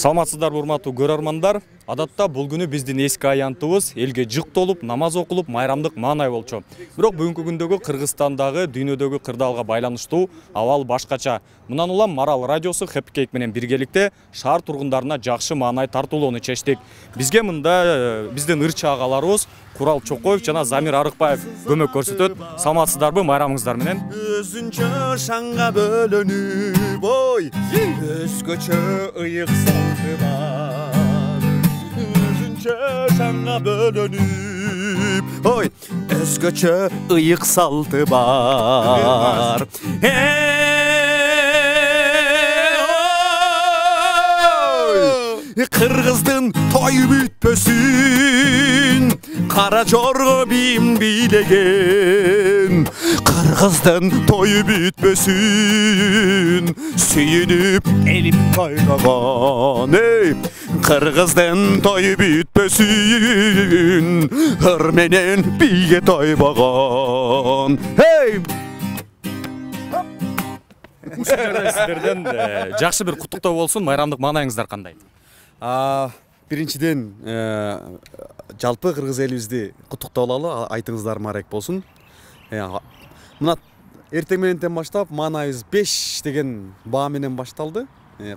Саламатсыздарбы урматтуу көрөрмандар. Адатта бул күнү биздин эски аянтыбыз элге жык толуп, намаз окулуп, майрамдык маанай болчу. Бирок бүгүнкү күндөгү Кыргызстандагы дүйнөдөгү кырдаалга байланыштуу абал башкача. Мындан улам Марал радиосу Happy Cake менен биргеликте шаар тургундарына жакшы маанай тартуулоону чечтик. Бизге мында биздин ырчы агаларыбыз Курал Чокоев жана Замир Арыкбаев көмөк көрсөтөт. Саламатсыздарбы, майрамыңыздар менен? Өзүнчө шаңга бөлөнүп, ой, өзгөчө ыйык салты бар. Өзүнчө шаңга бөлөнүп, ой, өзгөчө ыйык салты бар. Кыргыздын той бүтпөсүн кара жорго бим бийлеген. Кыргыздын той бүтпөсүн сүйүнүп элим тойгогон. Кыргыздын той бүтпөсүн ыр менен бийге тойбогон. Сиздерден жакшы бир куттуктоо болсун. Майрамдык маанайыңыздар кандай? Биринчиден жалпы кыргыз элибизди куттуктоолу, айтыңыздар марек болсун. Мына эртең мененден баштап маанайыбыз 5 деген баа менен башталды.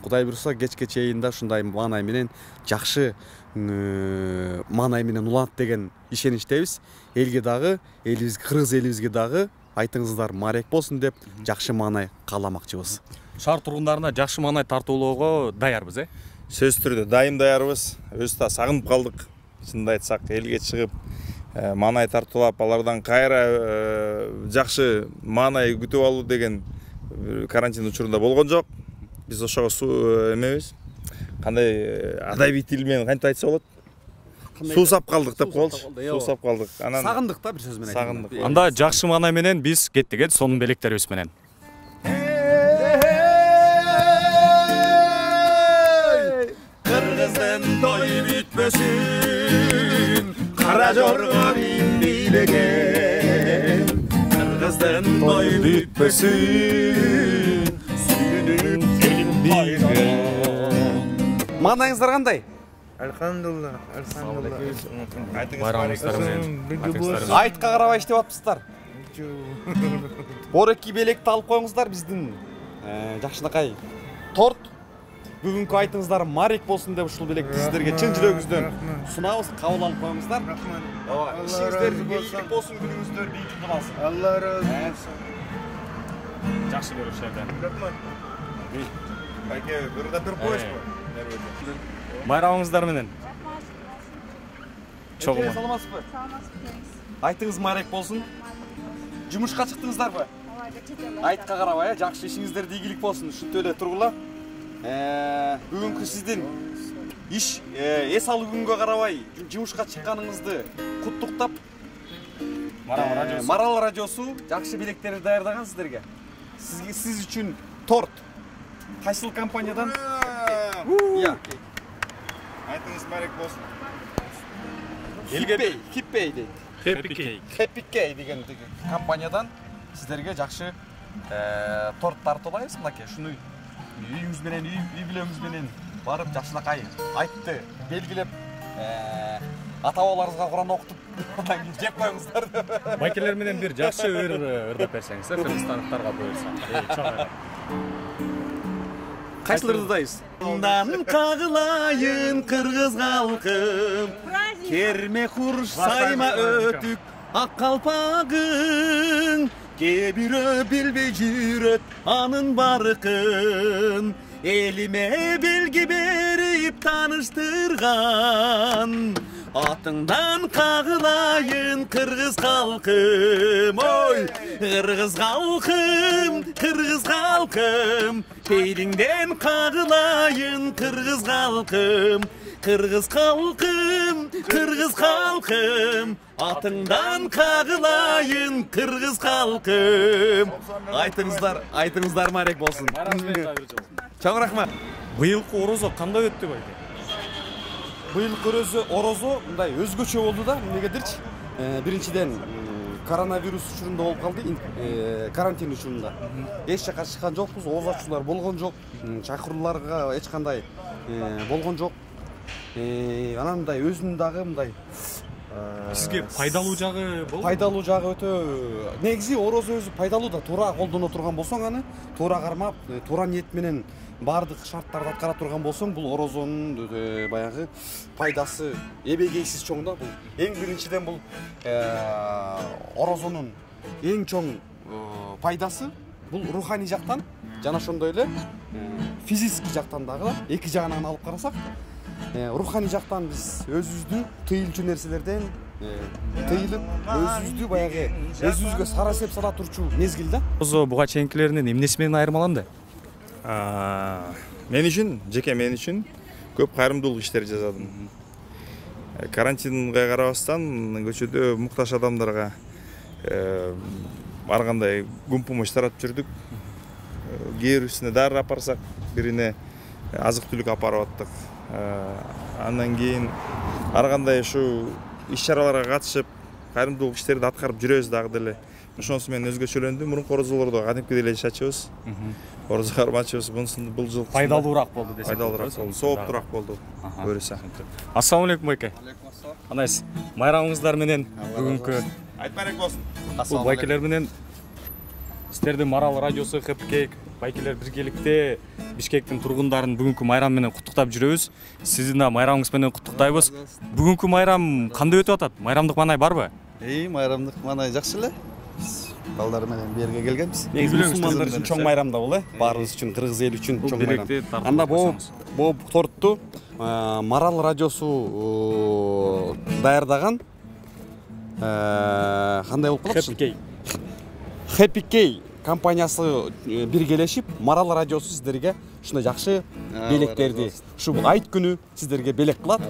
Кудай буйруса кечке чейин да ушундай маанай менен жакшы маанай менен уланат деген ишеничтебиз. Элге дагы, элибиз, кыргыз элибизге дагы айтыңыздар марек болсун деп жакшы маанай кааламакчыбыз. Шаар тургундарына жакшы маанай тартуулоого даярбыз, Сөз түрдө дайым даярбыз. Өз да сагынып калдык. Чынды айтсак, элге чыгып, маанай тартуулап, алардан кайра жакшы маанай күтүп алуу деген карантин учурунда болгон жок. Биз ошого эмебиз. Кандай адабий тил менен кантип айтса болот? Суусап калдык деп коелучу. Суусап калдык. Анан Сагындык да, бир сөз менен сагындык. Анда жакшы маанай менен биз кеттик, сонун белектерибиз менен. Kırgız'ın toy bitmesin, kara jorgo bin bilegen. Kırgız'ın toy bitmesin, suyunun elim baygan. Maanayыңыздар кандай? Elhamdülillah. Bayramыңыздар менен. Айтка карабай иштеп атпсыздар. Бор-эки белекти алып коюңуздар, биздин жакшынакай торт. Бүгүнкү айтыңыздар марек болсун деп ушул белекти сиздерге чын жүрөгүңүздөн сунабыз, кабыл алып коюңуздар. Ишиңиздер ийгилик болсун, күнүңүздөр бийик кыласың. Allah razı olsun. Жакшы көрүшөрдөн. Айке, бирге туруп коюшпу? Майрамыңыздар менен. Чогуу. Саламатсызбы? Айтыңыз марек болсун. Жумушка чыктыңыздарбы? Айтка карабай, жакшы ишиңиздер ийгилик болсун. Ушинтип эле тургула. Бүгүнкү сиздин иш эс алуу күнгө карабай жумушка чыкканыңызды куттуктап, Марал радиосу жакшы билектерди даярдаган сиздерге. Сиз үчүн торт. Кайсыл компаниядан? Айтыңыз марек болсун. Хиппей дейт. Happy Cake. Happy Cake деген компаниядан сиздерге жакшы торт тартуулайбыз. Мынакей, шуну үйүңүз менен, үй бүлөңүз менен барып жакшынакай айтты белгилеп, ата-бабаларыңызга Куран окутуп, андан кийин жеп коюңуздар. Байкелер менен бир жакшы ырдап берсеңиз, кыргызстандыктарга буйрса. Чоң. Кайсыларды дайбыз? Андан кагылайын кыргыз калкым, керме курш сайма өтүк ак калпагың. Кебирө билбей жүрөт анын баркын, элиме белги берип тааныштырган. Атыңдан кагылайын кыргыз калкым, ой, кыргыз калкым, пейдиңден кагылайын кыргыз калкым. Kırgız kalkım, atından kagılayın kırgız kalkım. Айтыңыздар марек болсын. Чоң рахмат. Быйылкы орозо кандай өттү байке? Быйылкы орозо мындай өзгөчө болду да, эмнегедирчи? Биринчиден коронавирус учурунда болуп калды, карантин учурунда. Эч жака чыккан жокпуз, ооз ачуулар болгон жок. Чакырууларга эч кандай болгон жок. Анан мындай өзүнүн дагы мындай Сизге пайдалуу жагы болду? пайдалуу жагы өтө. Негизи орозо өзү пайдалуу да, туура колдоно турган болсоң аны, туура кармап, туура ниет менен баардык шарттарды аткара турган болсоң, бул орозонун баягы пайдасы эбегейсиз чоң да. Бул эң биринчиден бул орозонун эң чоң пайдасы бул руханий жактан жана ошондой эле физический жактан дагы эки жагынан алып карасак, руханий жактан биз өзүбүздү тыйылчу нерселерден тыйылып, өзүбүздү баягы өзүбүзгө сара сеп сала турчу мезгил да. Орозо буга чейинкилеринен эмнеси менен айырмаланды? Мен үчүн, жеке мен үчүн көп кайрымдуулук иштер жасадым. Карантинге карабастан көчөдө муктаж адамдарга ар кандай көмөк помощь таратып жүрдүк. Кээ бирисине дары апарсак, бирине азык түлүк апарып аттык. Андан кийин ар кандай ушу иш-чараларга катышып, кайрымдуулук иштерди аткарып жүрөбүз дагы деле. Ошонусу менен өзгөчөлөндү. Мурунку орозолордо кадимки деле чачыбыз. Орозо кармачыбыз. Бул жыл Пайдалуураак болду десек. пайдалуураак болду. Сооптураак болду. Көрөсөң. Ассаламу алейкум байке. Кандайсыз? Майрамыңыздар менен бүгүнкү Айтпарек болсун. бул байкелер менен сиздерди Марал радиосу Хэппи байкелер биргеликте Бишкектин тургундарын бүгүнкү майрам менен куттуктап жүрөбүз. Сиздин да майрамыңыз менен куттуктайбыз. Бүгүнкү майрам кандай өтүп атат? Майрамдык маанай барбы? Майрамдык маанай жакшы эле. Балдар менен бу жерге келгенбиз. Мусулмандар үчүн чоң майрам да бул, баарыбыз үчүн, кыргыз эли үчүн чоң майрам. Анда бул тортту Марал радиосу даярдаган кандай болуп калат? Хэппи Кей компаниясы биргелешип, Марал радиосу сиздерге ушундай жакшы белектерди, ушу айт күнү сиздерге белек кылат.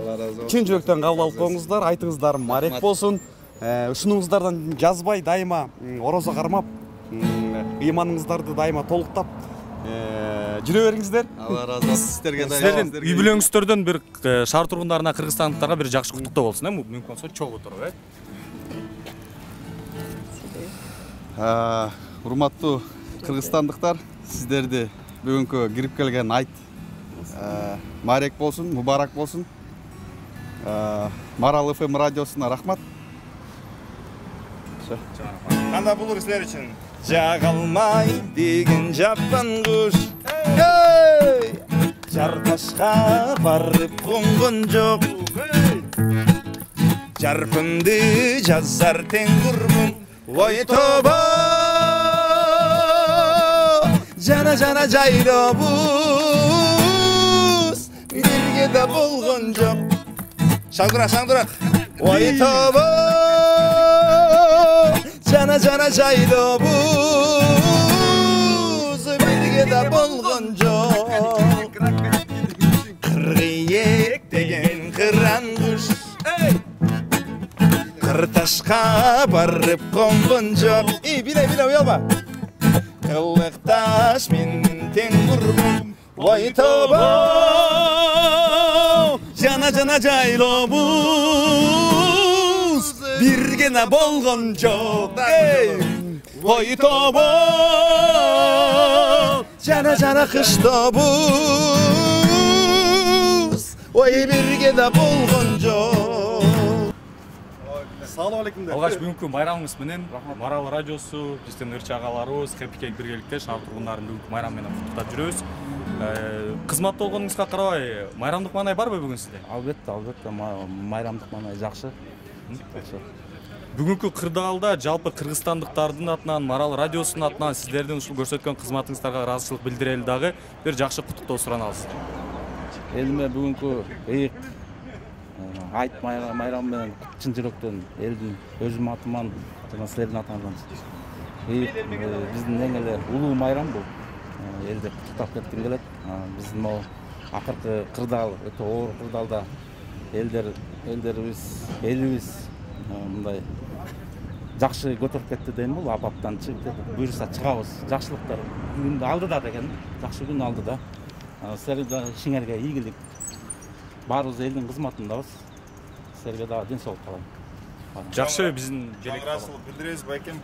Чын жүрөктөн кабыл алып коюңуздар, айтыңыздар марек болсун. Ушунуңуздардан жазбай дайыма орозо кармап, ыйманыңыздарды дайыма толуктап жүрө бериңиздер. Алла разы болсун сиздерге да. Сиздердин үй бүлөңүздөрдөн бир шаар тургундарына, кыргызстандыктарга бир жакшы куттуктоо болсун, мүмкүн болсо чогуу туруп, Урматтуу кыргызстандыктар, сиздерди бүгүнкү кирип келген айт марек болсун, мубарак болсун. Марал ФМ радиосуна рахмат. Кандай булур силер үчүн? Жагалмай деген жапкан куш. Жарташка барып конгон жок. Жарпымды жазар тең курбум. Ой тоба жана жайлобуз бирге да болгон жок. Шаңдырак. Ой тоба жана жайлобуз бирге да болгон жок. Кыргыйек деген кыран куш кырташка барып конгон жок. Биле уялба. Кылыкташ менин тең курбум. Ой тоба жана жайлобуз бирге да болгон жок. Ой тоба жана кыштобуз ой бирге да болгон жок. Салам алейкум. Алгач бүгүнкү майрамыңыз менен Марал радиосу, биздин ырчы агаларыбыз Хэппи биргеликте шаар тургундарын бүгүнкү майрам менен куттуктап жүрөбүз. Кызматта болгонуңузга карабай, майрамдык маанай барбы бүгүн сизде? Албетте, майрамдык маанай жакшы. Бүгүнкү кырдаалда жалпы кыргызстандыктардын атынан, Марал радиосунун атынан сиздердин ушул көрсөткөн кызматыңыздарга ыраазычылык билдирели дагы бир жакшы куттуктоо суранабыз. Элиме бүгүнкү ыйык айт майрам менен чын жүрөктөн элдин өзүм атыман жана силердин атыңардан ыйык биздин эң эле улуу майрам бул. Элди куттуктап кетким келет. Биздин могу акыркы кырдаал өтө оор кырдаалда элибиз мындай жакшы көтөрүп кетти дейм бул. Апаттан чыгып кетип, буюрса чыгабыз. Жакшылыктар күн алдыда деген, жакшы күн алдыда. Силерге ишиңерге ийгилик. Баарыбыз элдин кызматындабыз. Силерге дагы ден соолук каалайм. Жакшы биздин Жалгырашылык билдиребиз байкем.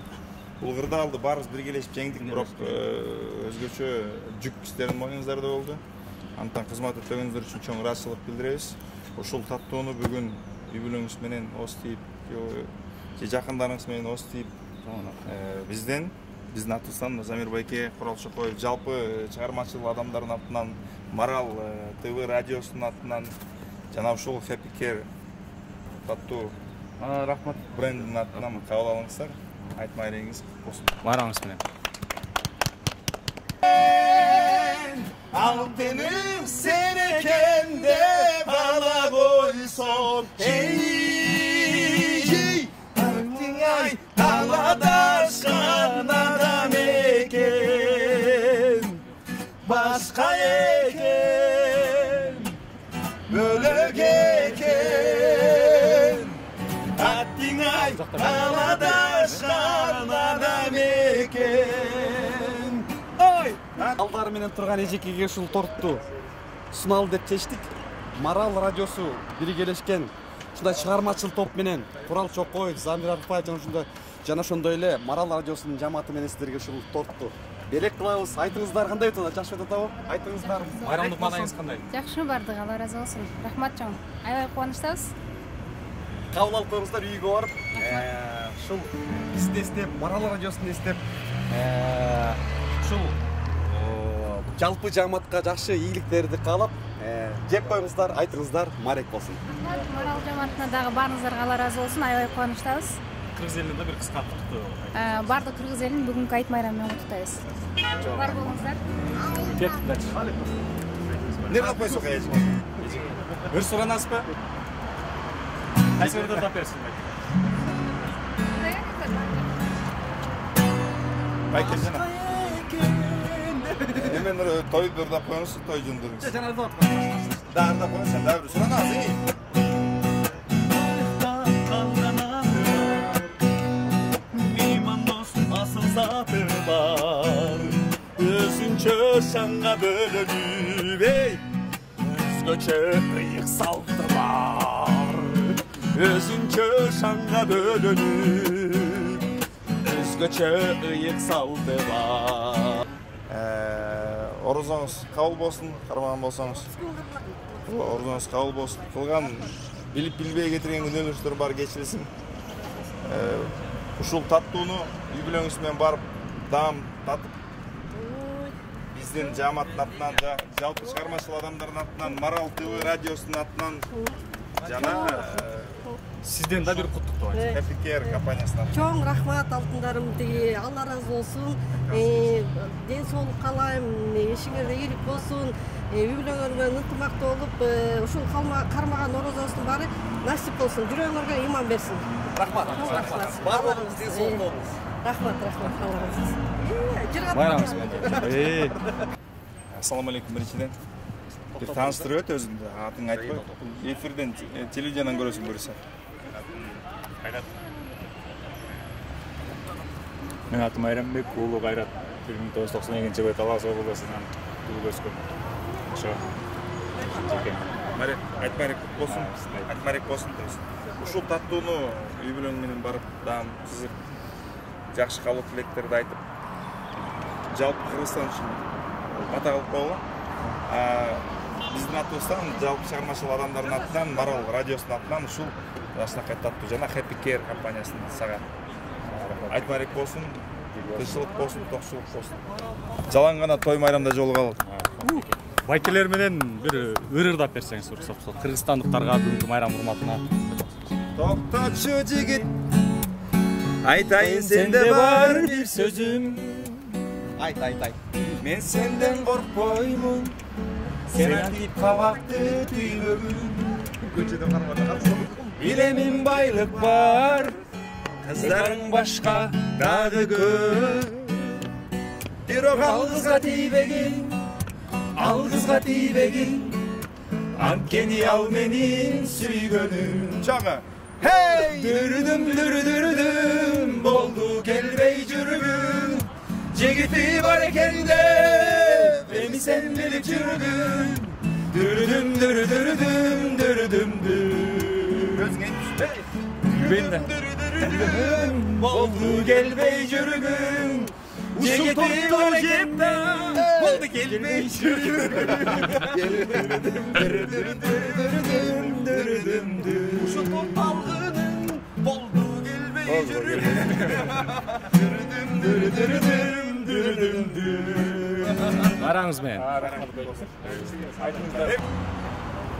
Бул кырдаалды баарыбыз биргелешип жеңдик, бирок өзгөчө жүк силердин мойнуңуздарда болду. Антан кызмат өтөгөнүздөр үчүн чоң ыраазычылык билдиребиз. Ушул таттоону бүгүн үй бүлөңүз менен оостойп же жакындарыңыз менен оостойп биздин атыбыздан Замир байке, Курал Шокоев, жалпы чыгармачыл адамдардын атынан, Марал ТВ радиосунун атынан жана ушул Happy Care таттуу рахмат. брендинин атынан кабыл алыңыздар. Айтма айреңиз болсун. Байрамыңыз менен. Altınım senekende bana koysun. Hey, altın ay daladaşkan adam eken, başka eken, bölük eken. Altın ay daladaşkan adam eken. Oy! Алдары менен турган эжекеге ушул торту суналып деп чечтик. Марал радиосу биргелешкен ушундай чыгармачыл топ менен Курал Чокоев, Замир Арыпбаев жана ошондой эле Марал радиосунун жамааты менен сиздерге ушул торту белек кылабыз. Айтыңыздар кандай өтөт? Жакшы өтөт абы? Айтыңыздар. Байрамдык маанайыңыз кандай? Жакшы бардык, Алла ыраазы болсун. Рахмат чоң. Аябай кубанычтабыз. Кабыл алып коюңуздар үйгө барып. Ушул бизди эстеп, Марал радиосун эстеп, ушул жалпы жамаатка жакшы ийгиликтерди каалап, жеп коюңуздар, айтыңыздар, марек болсун. Марал жамаатына дагы баарыңыздарга Алла ыраазы болсун. Аябай кубанычтабыз. Кыргыз элинде да бир кыска куттуктоо. Бардык кыргыз элин бүгүнкү айт майрамы менен куттуктайбыз. Бар болуңуздар. Кеттик дальше. Не кылпайсың эже? Бир суранасызбы? Кайсы бирде тап берсин? Байке жана. Эмен тойдор да коюңуз, той жөндөрүңүз. Жана да Дагы да коюңуз, дагы бир суранасың. Өзүнчө шаңга бөлөнүп, өзгөчө ыйык салты бар. Өзүнчө шаңга бөлөнүп, өзгөчө ыйык салты бар. Орузоңуз кабыл болсун, кармаган болсоңуз. Орузоңуз кабыл болсун. Кылган билип билбей кетирген күнөөлөрүңүздөр бар, кечирилсин. Ушул таттууну үй бүлөңүз менен барып даам татып, биздин жамааттын атынан, жалпы чыгармачыл адамдардын атынан, Марал ТВ радиосунун атынан жана Сизден да бир куттуктоо. Happy Care компаниясынан. Чоң рахмат алтындарым, Алла ыраазы болсун. Ден соолук каалайм, ишиңерде ийгилик болсун. Үй бүлөңөргө ынтымактуу болуп, ушул кармаган орозоңуздун баары насип болсун. Жүрөгүңөргө иман берсин. рахмат. Баарларыңыз ден соолук болуңуз. Рахмат, Алла ыраазы болсун. Байрамыңыз менен. Ассаламу алейкум биринчиден. Бир тааныштырып өт өзүңдү, атың айтпай. Эфирден, телевизиядан көрөсүң көрсө. Мен атым Айрамбек, уулу Кайрат. 1992-жылы Талас облусунан туулуп өскөм. Ошо. Марек, айтмарек болсун. Айтмарек болсун. Ушул таттууну үй бүлөң менен барып, даам сизип, жакшы каалоо тилектерди айтып, жалпы Кыргызстан үчүн бата кылып койгон. Биздин атыбыздан, жалпы чыгармачыл адамдардын атынан, Марал радиосунун атынан ушул жакшынакай таттуу жана Happy Care компаниясынын сага айтмарек болсун, тынччылык болсун, токчулук болсун. Жалаң гана той майрамда жолугалы. Байкелер менен бир ырырдап берсеңиз, уруксат. Кыргызстандыктарга бүгүнкү майрам урматына. Токточу жигит, айтайын сенде бар бир сөзүм. Айт. Мен сенден коркпоймун, сен антип кабакты түйбөгүн. Билемин байлык бар, кыздарың башка дагы көп. Бирок алгызга тийбегин, анткени ал менин сүйгөнүм. Чаңа. Hey! Dürüdüm boldu kelbey жүрүгүн. Жигити бар экенде, эми сен билип жүргүн. Dürüdüm boldu kelbey жүрүгүн. Ушул топту жетті Болды келмей Ушул топ алғының Болды келмей Бараңыз мен.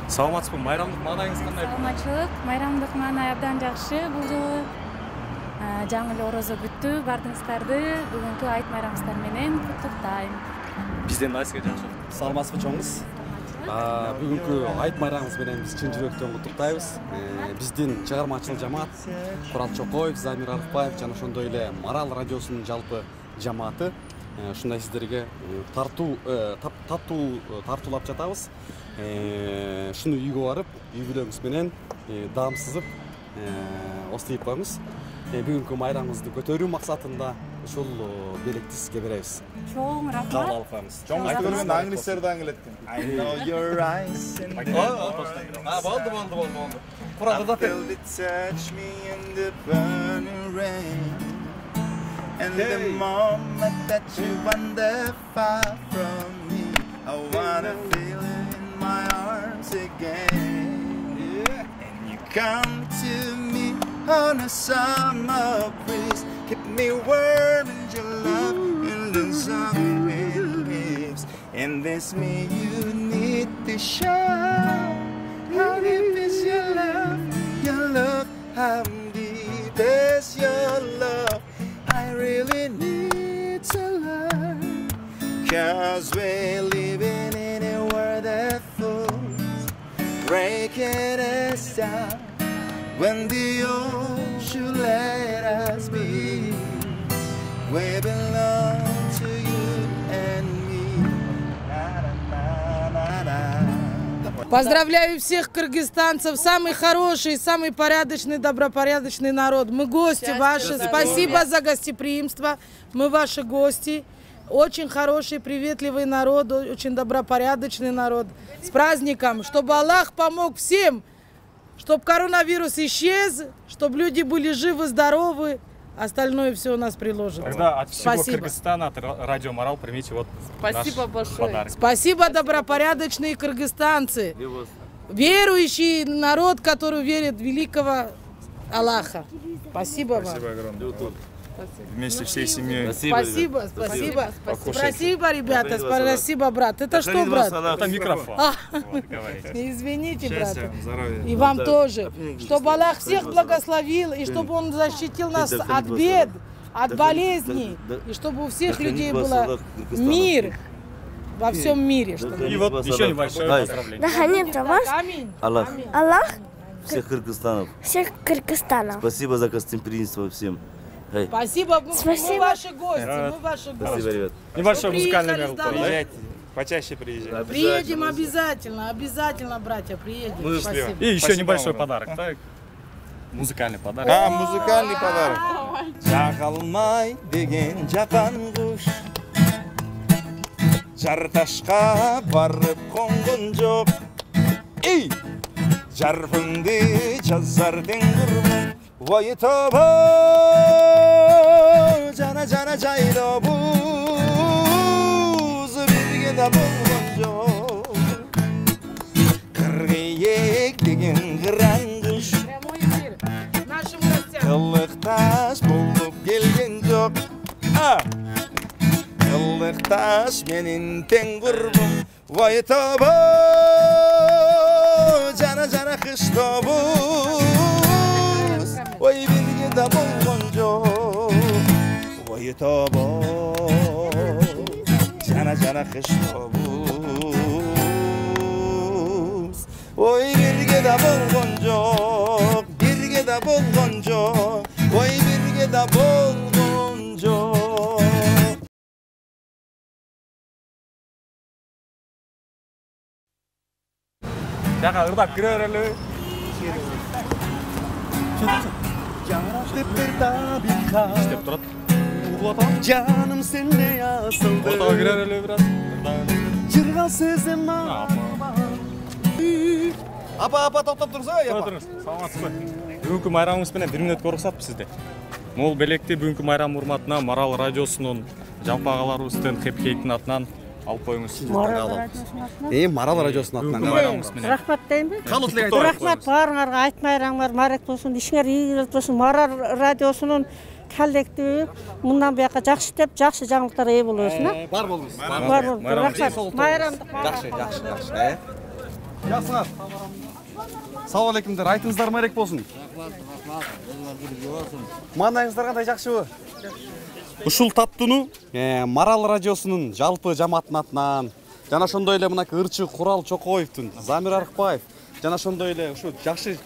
Саламатсызбы, майрамдык маанайыңыз кандай? Саламатчылык, майрамдык маанай абдан жакшы бул жолу. Жаңы эле орозо күттү бардыңыздарды бүгүнкү айт майрамыңыздар менен куттуктайм. Бизден Насига жакшы. Саламатсызбы чоңуз? Бүгүнкү айт майрамыңыз менен биз чын жүрөктөн куттуктайбыз. Биздин чыгармачыл жамаат Курал Чокоев, Замир Арыпбаев жана ошондой эле Марал радиосунун жалпы жамааты ушундай сиздерге таттуу тартуулап жатабыз. Шуну үйгө барып, үй бүлөңүз менен даамсызып остойп коюңуз. Бүгүнкү майрамыңызды көтөрүү максатында ушул белекти сизге беребиз. Чоң рахмат. Кабыл алып коебуз. Чоң айтып көргөндө англистерди аңгелеттим. I know your eyes and болду. Курагыда feel it touch me in the burning rain. And the moment that you wander far from me, I wanna feel it in my arms again. And you come to me on a summer breeze, keep me warm in your love and the sun waves. And that's me you need to show. How deep is your love, how deep is your love. I really need to learn, 'cause we're living in a world that fools, breaking us down. When the ocean let us be, we belong to you and me. Поздравляю всех кыргызстанцев, самый хороший, самый порядочный, добропорядочный народ. Мы гости ваши, спасибо за гостеприимство, мы ваши гости. Очень хороший, приветливый народ, очень добропорядочный народ. С праздником, чтобы Аллах помог всем, чтобы коронавирус исчез, чтобы люди были живы, здоровы. Остальное все у нас приложено. Тогда от всего Спасибо. Кыргызстана, от Радио Марал примите вот Спасибо наш большое. подарок. Спасибо, добропорядочные кыргызстанцы. Верующий народ, который верит в великого Аллаха. Спасибо вам. Спасибо огромное. Вместе всей семьей. Спасибо. Спасибо, ребята. Спасибо, брат. Это что, брат? Это микрофон. Вот, говорите. Извините, брат. Счастья, здоровья. И вам тоже. Чтобы Аллах всех благословил, и чтобы Он защитил нас от бед, от болезней, и чтобы у всех людей был мир во всем мире. И вот еще небольшое поздравление. Аминь. Аллах всех Кыргызстанов. Спасибо за гостеприимство всем. Спасибо, мы ваши гости, Спасибо, ребят. Небольшой музыкальный мероприятие. Приезжайте, почаще приезжайте. Приедем обязательно, братья, приедем. Спасибо. И еще небольшой подарок. Так? Музыкальный подарок. Музыкальный подарок. Жакалмай деген жапан куш, жар ташка барып конгон жок. Эй! Жарфыңды жазар тең Ой тобо жана жайда буз бирге да болгон жок. Кыргыйек деген кырангыш кылыкташ болуп келген жок. Кылыкташ менин тең курбум. Ой тобо жана кыш тобуз. Ой бирге да болгон жок. Ой тобо жана кыш тобуз. Ой бирге да болгон жок. Бирге да болгон жок. Ой бирге да болгон жок. Жака ырдап кире берели. İşte Turat. Canım sende yazıldı. Ortağa girer öyle biraz. Жырга сезим Апа, токтоп турсаңыз, апа. Отырыңыз. Саламатсызбы? Бүгүнкү майрамыңыз менен 1 мүнөткө уруксатпы сизде. Мол белекти бүгүнкү майрам урматына Марал радиосунун жалпы ағаларыбыздың хеп-кейктің атынан алып қойыңыз. Марал радиосунун атынан Байрамыңыз менен. Рахмат деймби? Калуу тилек Рахмат баарыңарга, айт майрамыңар марек болсун, ишиңер ийгилик болсун. Марал радиосунун коллективи мындан бияка жакшы деп, жакшы жаңылыктарга ээ боло берсин, а? Бар болуңуз. Бар болуңуз. Рахмат. Майрамдык. Жакшы. Жақсыңар. Салам алейкумдар. Айтыңыздар марек болсын. Маңайыңыздар кандай жакшыбы? Ушул таттууну Марал радиосунун жалпы жамааттын атынан жана ошондой эле мынакей ырчы Курал Чокоевдун, Замир Арыкбаев жана ошондой эле ушу жакшы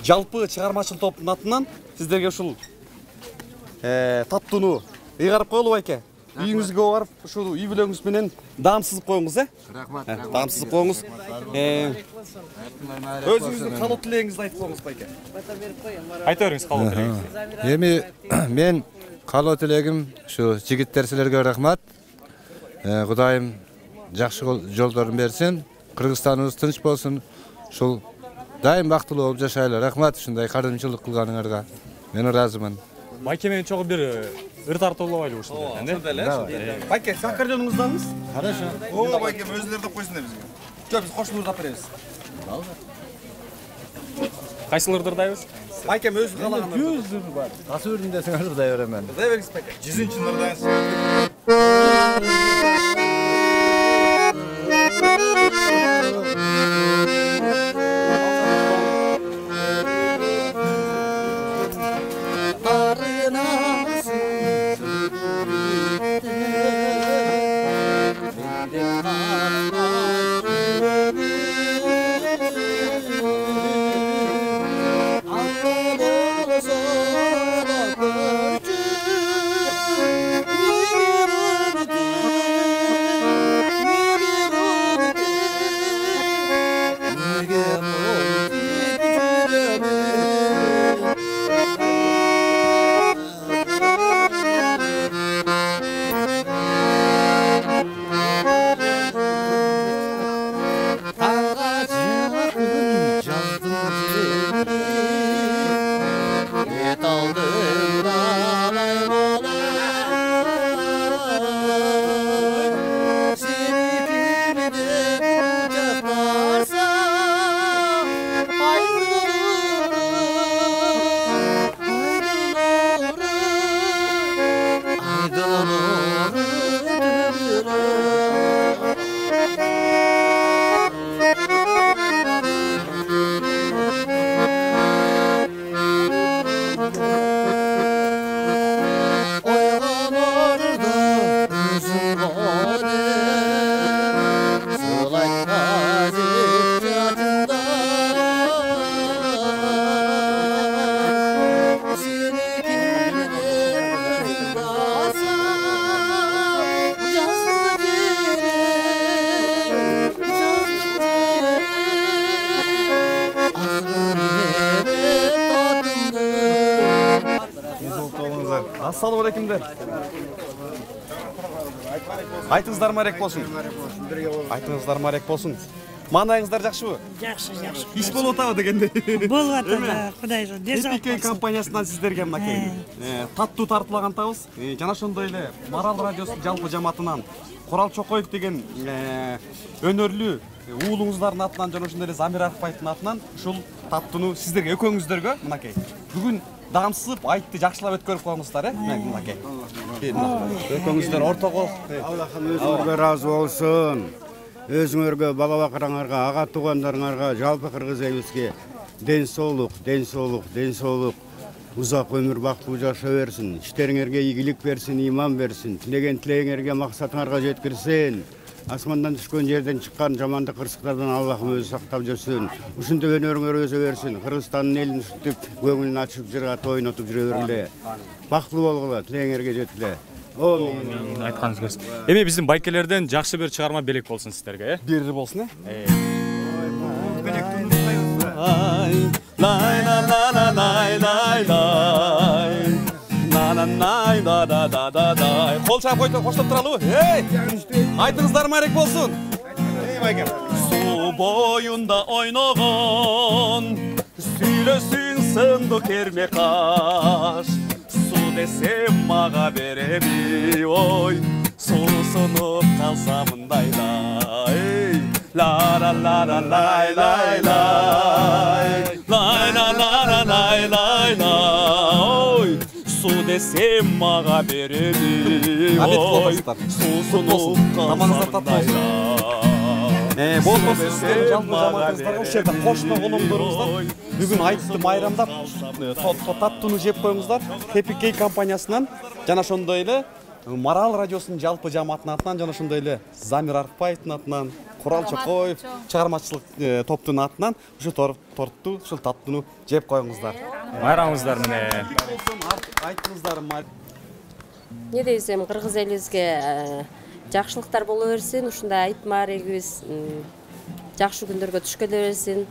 жалпы чыгармачыл топтун атынан сиздерге ушул таттууну ыйгарып коелу байке. Үйүңүзгө барып ушул үй бүлөңүз менен даам сызып коюңуз, Рахмат. Даам сызып коюңуз. Өзүңүздүн калуу тилегиңизди айтып коюңуз байке. Айта бериңиз калуу тилегиңизди. Эми мен калуу тилегим ушу жигиттер силерге рахмат. Кудайым жакшы жолдорун берсин. Кыргызстаныбыз тынч болсун. Ушул дайым бактылуу болуп жашайлы. Рахмат ушундай кардымчылык кылганыңарга. Мен ыраазымын. Байке менен чогуу бир ыр тартуулабайлы ушундай. Байке, сиз аккордеоңуздаңыз? Хорошо. О, байкем өзүлөр деп койсун бизге. Жок, биз кошулуп беребиз. Кайсыл ырдырдайбыз? Байкем өзү калаган. Жүз ыр бар. Касы ырдын десең ырдай беремен. Ырдай бериңиз байке. 100-чы ырдайсыз. Ассалам алейкумдер. Айтыңыздар марек болсын. Айтыңыздар марек болсын. Маңайыңыздар жакшыбы? Жакшы. Иш болуп атабы дегенде. Болуп атат, Кудай жол. Эпикей компаниясынан сиздерге мынакей таттуу тартуулагантабыз. Жана ошондой эле Марал радиосу жалпы жамаатынан Курал Чокоев деген өнөрлүү уулуңуздардын атынан жана ошондой эле Замир Арыкбаевдин атынан ушул таттууну сиздерге экөөңүздөргө мынакей бүгүн даамсызып айтты жакшылап өткөрүп коюңуздар, мынакей. Экөөңүздөр ортого. Аллахым өзүңөргө ыраазы болсун. Өзүңөргө, бала бакыраңарга, ага туугандарыңарга, жалпы кыргыз элибизге ден соолук, узак өмүр бактылуу жашоо берсин. Иштериңерге ийгилик берсин, иман берсин. Тилеген тилегиңерге, максатыңарга жеткирсин. Асмандан түшкөн жерден чыккан жамандык кырсыктардан Аллахым өзү сактап жүрсүн. Ушундай өнөрүңөр өсө берсин. Кыргызстандын элин ушинтип көңүлүн ачып жырга ойнотуп жүрө бергиле. Бактылуу болгула, тилегиңерге жеткиле. Амин. Айтканыңыз келсин. Эми биздин байкелерден жакшы бир чыгарма белек болсун сиздерге, Бери болсун, Кол чаап коштоп туралыбы? Айтыңыздар марек болсун. Суу боюнда ойногон, сүйлөсүн сынды керме каш. су десем мага береби, ой, суусунуп калса мындайда, эй, ла ла ла ла лай лай лай, лай ла ла ла лай лай лай, ой, су десем мага береби, ой, суусунуп калса мындайда. Болмаса сіздердің жалпы жамандыңыздарға осы жерде қошына қолыңдарыңыздар. Бүгін айтты майрамдап, таттыны жеп қойыңыздар. KPK компаниясынан, жана ошондой Марал радиосунун жалпы жамааттын атынан, жана ошондой Замир Арыкбаевдин атынан, Курал Чокоев чыгармачылык топтун атынан ушу тортту, ушул таттыны жеп қойыңыздар. Майрамыңыздар менен. Айтыңыздар. Не дейсем, кыргыз элибизге жакшылыктар боло берсин, ушундай айт маарегибиз жакшы күндөргө түшкө берсин.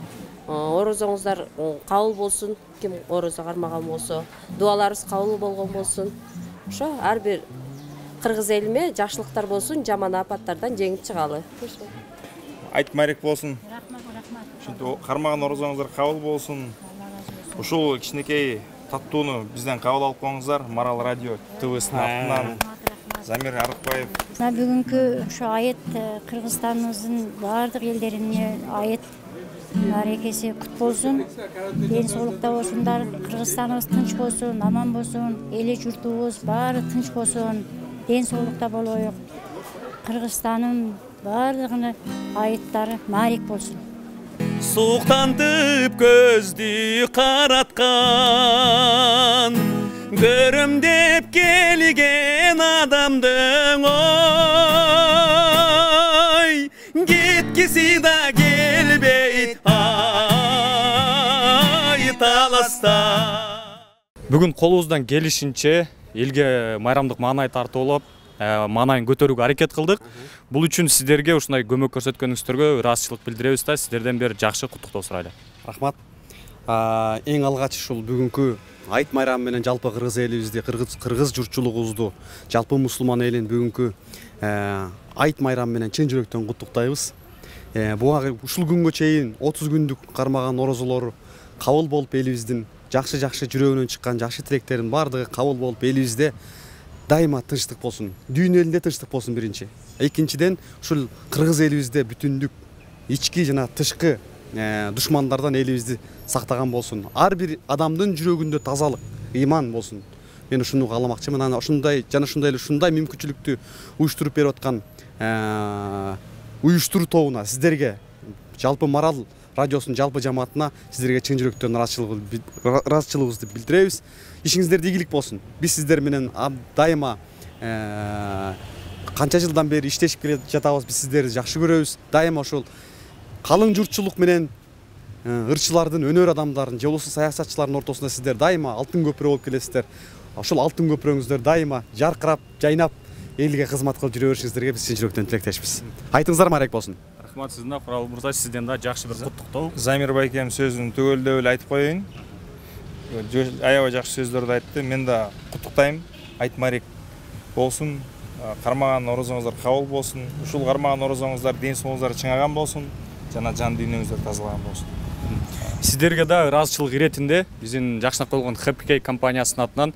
Орозоңуздар кабыл болсун, ким орозо кармаган болсо, дуаларыбыз кабыл болгон болсун. Ошо ар бир кыргыз элиме жакшылыктар болсун, жаман апаттардан жеңип чыгалы. Айт маарек болсун. Ушинтип кармаган орозоңуздар кабыл болсун. Ушул кичинекей таттууну бизден кабыл алып коюңуздар. Марал радио ТВ-сынын атынан Замир Арыкбаев. Бүгүнкү ушу айет Кыргызстаныбыздын баардык элдерине айет маарекеси кут болсун. Ден соолукта болсундар, Кыргызстаныбыз тынч болсун, аман болсун, эли журтубуз баары тынч болсун, ден соолукта болоюк. Кыргызстандын баардыгына айеттары маарек болсун. Суктантып көздү караткан, көрөм деп келген адамдың ой, кеткиси да келбейт ай таласта. Бүгүн колубуздан келишинче элге майрамдык маанай тартуулап, маанайын көтөрүүгө аракет кылдык. Бул үчүн сиздерге ушундай көмөк көрсөткөнүңүздөргө ыраазычылык билдиребиз да, сиздерден бир жакшы куттуктоо сурайлы. Рахмат. Эң алгач ушул бүгүнкү айт майрамы менен жалпы кыргыз элибизди, кыргыз журтчулугубузду, жалпы мусулман элин бүгүнкү айт майрамы менен чын жүрөктөн куттуктайбыз. Ушул күнгө чейин 30 күндүк кармаган орозолору кабыл болуп, элибиздин жакшы жүрөгүнөн чыккан жакшы тилектердин баардыгы кабыл болуп, элибизде дайыма тынчтык болсун, дүйнө элинде тынчтык болсун биринчи. Экинчиден, ушул кыргыз элибизде бүтүндүк, ички жана тышкы душмандардан элибизди сактаган болсун. Ар бир адамдын жүрөгүндө тазалык, ыйман болсун. Мен ушуну кааламакчымын. Анан ушундай мүмкүнчүлүктү уюштуруп берип аткан уюштуруу тобуна, сиздерге, жалпы Марал радиосунун жалпы жамаатына сиздерге чын жүрөктөн ыраазычылыгыбызды билдиребиз. Ишиңиздерде ийгилик болсун. Биз сиздер менен дайыма канча жылдан бери иштешип келе жатабыз. Биз сиздерди жакшы көрөбүз. Дайыма ошол калың журтчулук менен ырчылардын, өнөр адамдардын, же болбосо саясатчылардын ортосунда сиздер дайыма алтын көпүрө болуп келесиздер. Ошол алтын көпүрөңүздөр дайыма жаркырап, жайнап, элге кызмат кылып жүрө беришиңиздерге биз чын жүрөктөн тилектешпиз. Айтыңыздар маарек болсун. Рахмат сизден, Курал мырза, сизден да жакшы бир куттуктоо. Замир байкем сөзүн түгөлдөп эле айтып коеюн. Аябай жакшы сөздөрдү айтты. Мен да куттуктайм. Айт маарек болсун. Кармаган орозоңуздар кабыл болсун. Ушул кармаган орозоңуздар ден соолугуңуздар чыңаган болсун. Жана жан дүйнөңүздөр тазалаган болсун. Сиздерге да ыраазычылык иретинде биздин жакшынап койгон KPK компаниясынын атынан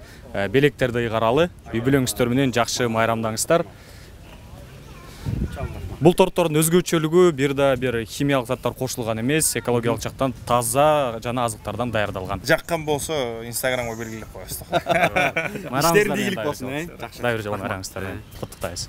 белектерди ыйгаралы. Үй бүлөңүздөр менен жакшы майрамдаңыздар. Бул торттордун өзгөчөлүгү бир химиялык заттар кошулган эмес, экологиялык жактан таза жана азыктардан даярдалган. Жаккан болсо Инстаграмга белгилеп коесуз. Иштериңиз ийгилик болсун. Жакшы. Дайыр жолун айраңыздар. Куттуктайбыз.